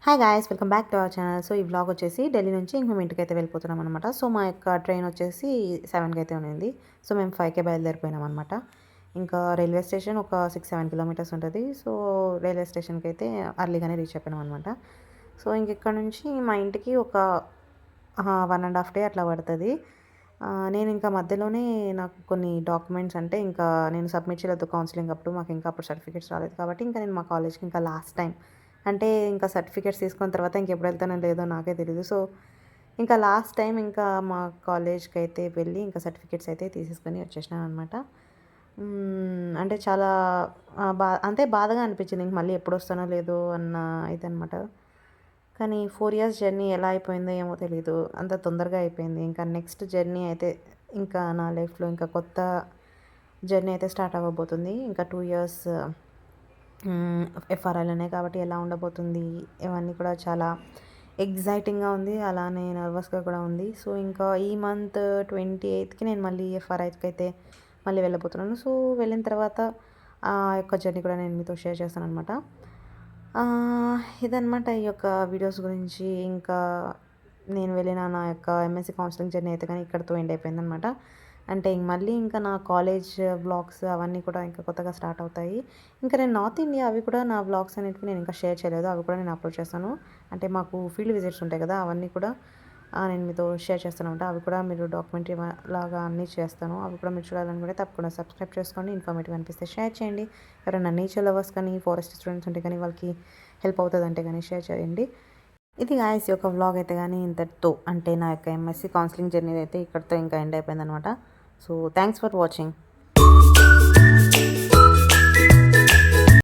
Hi guys, welcome back to our channel. So ఈ vlog వచ్చేసి ఢిల్లీ నుంచి ఇంక మేము ఇంటికైతే వెళ్ళిపోతున్నాం అనమాట. సో మా యొక్క ట్రైన్ వచ్చేసి 7కి అయితే ఉన్నింది. సో మేము 5కే బయలుదేరిపోయినాం అనమాట. ఇంకా రైల్వే స్టేషన్ ఒక 6-7 కిలోమీటర్స్ ఉంటుంది. సో రైల్వే స్టేషన్కి అయితే అర్లీగానే రీచ్ అయిపోయినాం అనమాట. సో ఇంక ఇక్కడ నుంచి మా ఇంటికి ఒక 1.5 డే అట్లా పడుతుంది. నేను ఇంకా మధ్యలోనే నాకు కొన్ని డాక్యుమెంట్స్ అంటే ఇంకా నేను సబ్మిట్ చేయలేదు కౌన్సిలింగ్ అప్పుడు. మాకు ఇంకా అప్పుడు సర్టిఫికేట్స్ రాలేదు కాబట్టి ఇంకా నేను మా కాలేజ్కి ఇంకా లాస్ట్ టైం అంటే ఇంకా సర్టిఫికేట్స్ తీసుకున్న తర్వాత ఇంకెప్పుడు వెళ్తానో లేదో నాకే తెలీదు. సో ఇంకా లాస్ట్ టైం ఇంకా మా కాలేజ్కి అయితే వెళ్ళి ఇంకా సర్టిఫికేట్స్ అయితే తీసేసుకొని వచ్చేసినాను అనమాట. అంటే చాలా అంటే బాధగా అనిపించింది. ఇంక మళ్ళీ ఎప్పుడు వస్తానో లేదో అన్న ఇదనమాట. కానీ 4 ఇయర్స్ జర్నీ ఎలా అయిపోయిందో ఏమో తెలీదు. అంత తొందరగా అయిపోయింది. ఇంకా నెక్స్ట్ జర్నీ అయితే ఇంకా నా లైఫ్‌లో ఇంకా కొత్త జర్నీ అయితే స్టార్ట్ అవ్వబోతుంది. ఇంకా 2 ఇయర్స్ ఎఫ్ఆర్ఐలోనే కాబట్టి ఎలా ఉండబోతుంది ఇవన్నీ కూడా చాలా ఎగ్జైటింగ్గా ఉంది, అలానే నర్వస్గా కూడా ఉంది. సో ఇంకా ఈ మంత్ 28కి నేను మళ్ళీ ఎఫ్ఆర్ఐకి అయితే మళ్ళీ వెళ్ళబోతున్నాను. సో వెళ్ళిన తర్వాత ఆ యొక్క జర్నీ కూడా నేను మీతో షేర్ చేస్తాను అనమాట. ఇదనమాట ఈ యొక్క వీడియోస్ గురించి. ఇంకా నేను వెళ్ళిన నా యొక్క ఎంఎస్సీ కౌన్సిలింగ్ జర్నీ అయితే కానీ ఇక్కడితో ఎండ్ అయిపోయిందనమాట. అంటే మళ్ళీ ఇంకా నా కాలేజ్ వ్లాగ్స్ అవన్నీ కూడా ఇంకా కొత్తగా స్టార్ట్ అవుతాయి. ఇంకా నేను నార్త్ ఇండియా అవి కూడా నా వ్లాగ్స్ అనేటివి నేను ఇంకా షేర్ చేయలేదు. అవి కూడా నేను అప్లోడ్ చేస్తాను. అంటే మాకు ఫీల్డ్ విజిట్స్ ఉంటాయి కదా, అవన్నీ కూడా నేను మీతో షేర్ చేస్తానమాట. అవి కూడా మీరు డాక్యుమెంటరీ లాగా అన్నీ చేస్తాను. అవి కూడా మీరు చూడాలనుకుంటే తప్పకుండా సబ్స్క్రైబ్ చేసుకోండి. ఇన్ఫర్మేటివ్ అనిపిస్తే షేర్ చేయండి. ఎవరైనా నేచర్ లవర్స్ కానీ ఫారెస్ట్ స్టూడెంట్స్ ఉంటే కానీ వాళ్ళకి హెల్ప్ అవుతుందంటే కానీ షేర్ చేయండి. ఇది గాయస్ యొక్క వ్లాగ్ అయితే కానీ ఇంతటితో అంటే నా యొక్క ఎంఎస్సీ కౌన్సిలింగ్ జర్నీ అయితే ఇక్కడితో ఇంకా ఎండ్ అయిపోయిందనమాట. So thanks for watching.